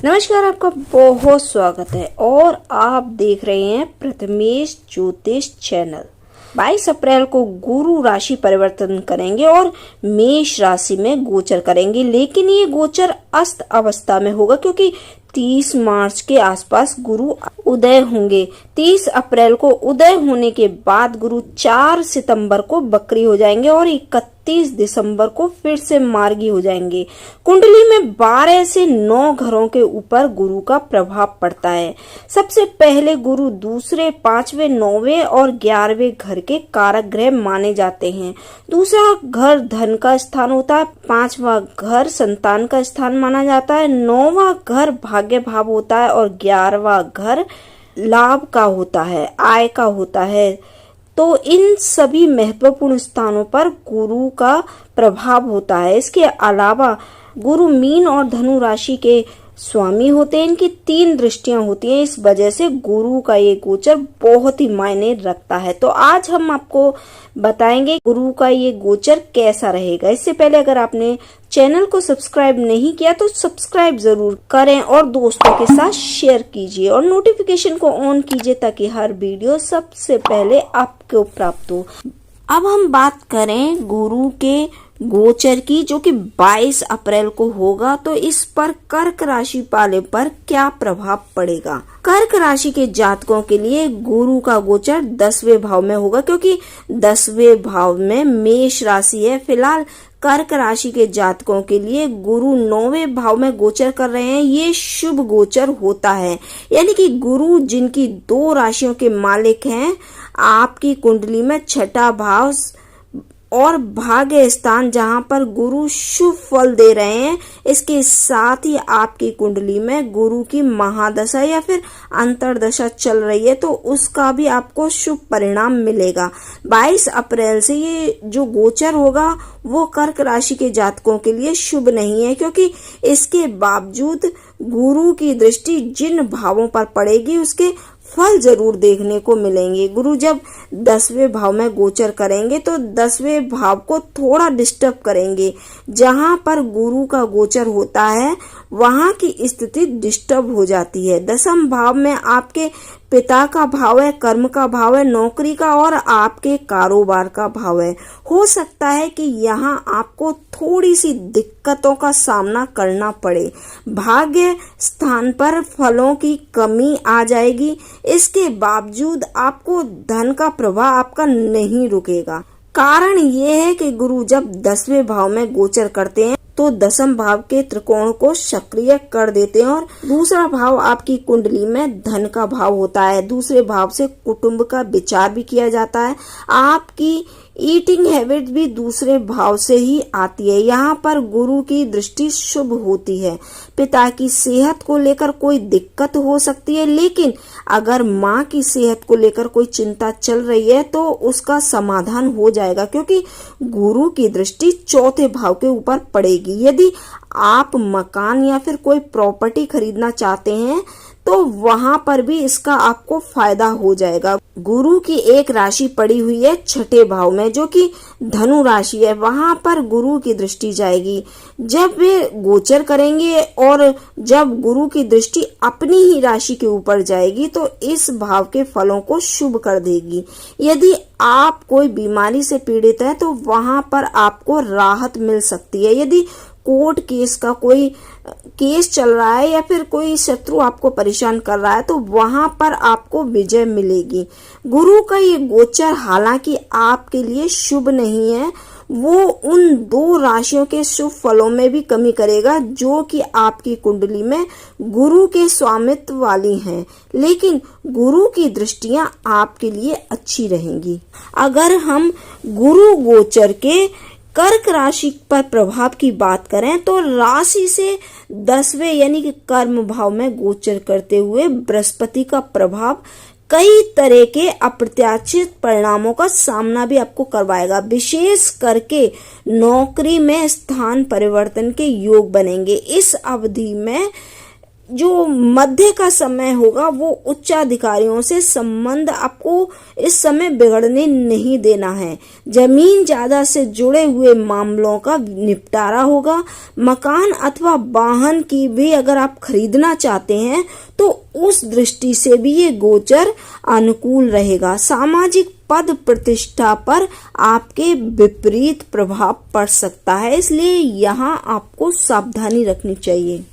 नमस्कार, आपका बहुत स्वागत है और आप देख रहे हैं प्रथमेश ज्योतिष चैनल। 22 अप्रैल को गुरु राशि परिवर्तन करेंगे और मेष राशि में गोचर करेंगे, लेकिन ये गोचर अस्त अवस्था में होगा क्योंकि 30 मार्च के आसपास गुरु उदय होंगे। 30 अप्रैल को उदय होने के बाद गुरु 4 सितंबर को बकरी हो जाएंगे और 31 दिसंबर को फिर से मार्गी हो जाएंगे। कुंडली में 12 से 9 घरों के ऊपर गुरु का प्रभाव पड़ता है। सबसे पहले गुरु दूसरे, 5वें, 9वें और 11वें घर के कारक ग्रह माने जाते हैं। दूसरा घर धन का स्थान होता है, 5वां घर संतान का स्थान माना जाता है, 9वां घर भाग्य भाव होता है और 11वां घर लाभ का होता है, आय का होता है। तो इन सभी महत्वपूर्ण स्थानों पर गुरु का प्रभाव होता है। इसके अलावा गुरु मीन और धनु राशि के स्वामी होते हैं। इनकी 3 दृष्टियां होती हैं, इस वजह से गुरु का ये गोचर बहुत ही मायने रखता है। तो आज हम आपको बताएंगे गुरु का ये गोचर कैसा रहेगा। इससे पहले अगर आपने चैनल को सब्सक्राइब नहीं किया तो सब्सक्राइब जरूर करें और दोस्तों के साथ शेयर कीजिए और नोटिफिकेशन को ऑन कीजिए ताकि हर वीडियो सबसे पहले आपको प्राप्त हो। अब हम बात करें गुरु के गोचर की, जो कि 22 अप्रैल को होगा, तो इस पर कर्क राशि वाले पर क्या प्रभाव पड़ेगा। कर्क राशि के जातकों के लिए गुरु का गोचर 10वें भाव में होगा क्योंकि 10वें भाव में मेष राशि है। फिलहाल कर्क राशि के जातकों के लिए गुरु 9वें भाव में गोचर कर रहे हैं। ये शुभ गोचर होता है, यानी कि गुरु जिनकी 2 राशियों के मालिक हैं, आपकी कुंडली में 6ठा भाव और भाग्य स्थान जहां पर गुरु शुभ फल दे रहे हैं, इसके साथ ही आपकी कुंडली में गुरु की महादशा या फिर अंतर्दशा चल रही है तो उसका भी आपको शुभ परिणाम मिलेगा। 22 अप्रैल से ये जो गोचर होगा वो कर्क राशि के जातकों के लिए शुभ नहीं है क्योंकि इसके बावजूद गुरु की दृष्टि जिन भावों पर पड़ेगी उसके फल जरूर देखने को मिलेंगे। गुरु जब 10वें भाव में गोचर करेंगे तो 10वें भाव को थोड़ा डिस्टर्ब करेंगे। जहां पर गुरु का गोचर होता है वहां की स्थिति डिस्टर्ब हो जाती है। 10वें भाव में आपके पिता का भाव है, कर्म का भाव है, नौकरी का और आपके कारोबार का भाव है। हो सकता है कि यहाँ आपको थोड़ी सी दिक्कतों का सामना करना पड़े। भाग्य स्थान पर फलों की कमी आ जाएगी। इसके बावजूद आपको धन का प्रवाह आपका नहीं रुकेगा। कारण ये है कि गुरु जब 10वें भाव में गोचर करते हैं तो 10वें भाव के त्रिकोण को सक्रिय कर देते हैं और दूसरा भाव आपकी कुंडली में धन का भाव होता है। दूसरे भाव से कुटुंब का विचार भी किया जाता है। आपकी ईटिंग हैबिट भी दूसरे भाव से ही आती है। यहाँ पर गुरु की दृष्टि शुभ होती है। पिता की सेहत को लेकर कोई दिक्कत हो सकती है, लेकिन अगर माँ की सेहत को लेकर कोई चिंता चल रही है तो उसका समाधान हो जाएगा क्योंकि गुरु की दृष्टि 4थे भाव के ऊपर पड़ेगी। यदि आप मकान या फिर कोई प्रॉपर्टी खरीदना चाहते हैं तो वहां पर भी इसका आपको फायदा हो जाएगा। गुरु की एक राशि पड़ी हुई है 6ठे भाव में जो कि धनु राशि है, वहां पर गुरु की दृष्टि जाएगी। जब वे गोचर करेंगे और जब गुरु की दृष्टि अपनी ही राशि के ऊपर जाएगी तो इस भाव के फलों को शुभ कर देगी। यदि आप कोई बीमारी से पीड़ित है तो वहां पर आपको राहत मिल सकती है। यदि कोर्ट केस का कोई केस चल रहा है या फिर कोई शत्रु आपको परेशान कर रहा है तो वहां पर आपको विजय मिलेगी। गुरु का ये गोचर हालांकि आपके लिए शुभ नहीं है, वो उन 2 राशियों के शुभ फलों में भी कमी करेगा जो कि आपकी कुंडली में गुरु के स्वामित्व वाली हैं, लेकिन गुरु की दृष्टियां आपके लिए अच्छी रहेंगी। अगर हम गुरु गोचर के कर्क राशि पर प्रभाव की बात करें तो राशि से 10वें यानी कि कर्म भाव में गोचर करते हुए बृहस्पति का प्रभाव कई तरह के अप्रत्याशित परिणामों का सामना भी आपको करवाएगा। विशेष करके नौकरी में स्थान परिवर्तन के योग बनेंगे। इस अवधि में जो मध्य का समय होगा वो उच्चाधिकारियों से संबंध आपको इस समय बिगड़ने नहीं देना है। जमीन जायदाद से जुड़े हुए मामलों का निपटारा होगा। मकान अथवा वाहन की भी अगर आप खरीदना चाहते हैं तो उस दृष्टि से भी ये गोचर अनुकूल रहेगा। सामाजिक पद प्रतिष्ठा पर आपके विपरीत प्रभाव पड़ सकता है, इसलिए यहाँ आपको सावधानी रखनी चाहिए।